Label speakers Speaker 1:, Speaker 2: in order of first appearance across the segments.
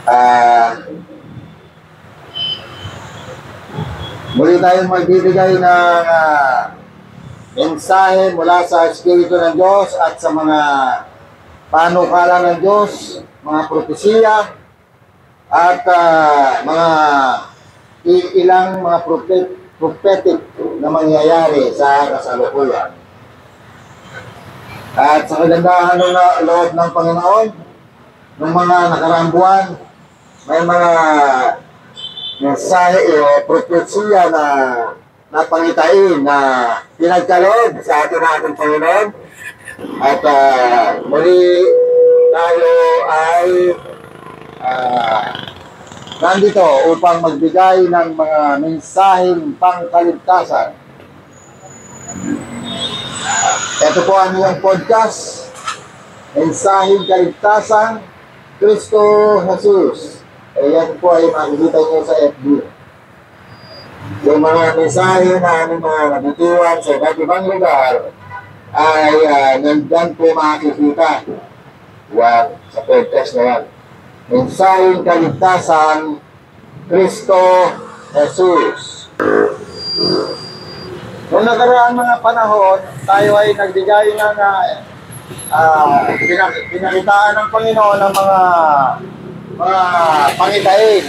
Speaker 1: Ah, Muli tayong magbibigay ng mensahe mula sa Espiritu ng Diyos at sa mga panukala ng Diyos, mga propesiya at mga ilang mga prophetic na mangyayari sa kasalukuyan. At sa kagandahan ng loob ng Panginoon, ng mga nakaraang buwan, may mga mensahe o propesiya na napangitain na pinagkaloob sa ating Panginoon. At muli tayo ay nandito upang magbigay ng mga mensaheng pangkaligtasan. Ito po ang iyong podcast, Mensaheng Kaligtasan, Kristo Jesus. Yan po ay makikita nyo sa FB. Yung mga mensahe na aming mga nabituan sa iba't ibang lugar ay nandyan po makikita. Yan, sa podcast na yan. Mensaheng Kaligtasan, Kristo Jesus. Noong nakaraang mga panahon, tayo ay nagbigay ng pinakitaan ng Panginoon ng mga pangitain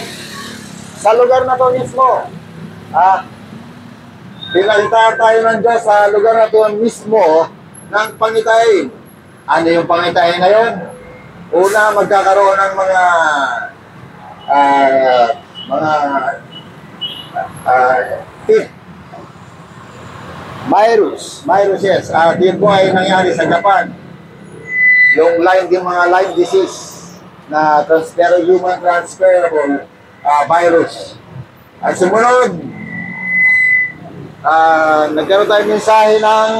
Speaker 1: sa lugar na to mismo. Pinakitaan tayo ng Diyos sa lugar na to mismo ng pangitain. Ano yung pangitain ngayon? Una, magkakaroon ng virus, yes. Din po ay nangyari sa Japan. Yung mga Lyme disease na human transferable virus. At sumunod, nagkaroon tayo mensahe ng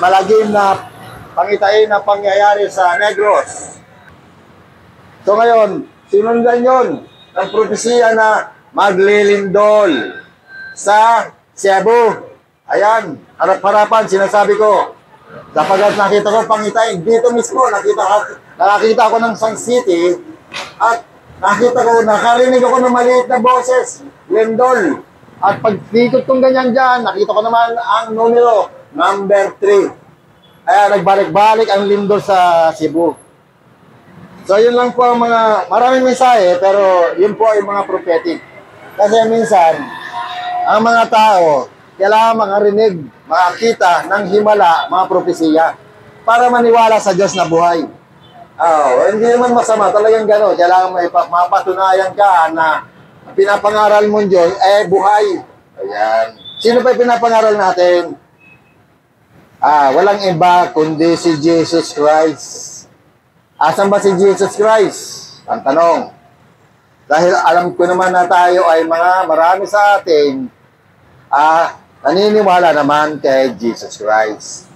Speaker 1: malagim na pangitain na pangyayari sa Negros. So ngayon, sinundan yun ng propesiya na maglilindol sa Cebu. Ayan, harap-harapan, sinasabi ko. Dapat nakita ko pangitain. Dito mismo, nakakita ko ng San City at nakarinig ako ng maliit na boses, lindol. At pagtikot kong ganyan dyan, nakita ko naman ang numero, number 3. Ayan, nagbalik-balik ang lindol sa Cebu. So, yun lang po ang maraming mensahe, pero yun po ay mga prophetic. Kasi minsan, ang mga tao, kailangan makarinig, makakita ng himala, mga propesiya, para maniwala sa Diyos na buhay. Hindi naman masama, talagang gano'n. Kailangan mapatunayan ka na pinapangaral mo Diyos, buhay. Ayan. Sino pa pinapangaral natin? Walang iba kundi si Jesus Christ. Asan ba si Jesus Christ? Ang tanong. Dahil alam ko naman na tayo ay marami sa atin, naniniwala naman kay Jesus Christ.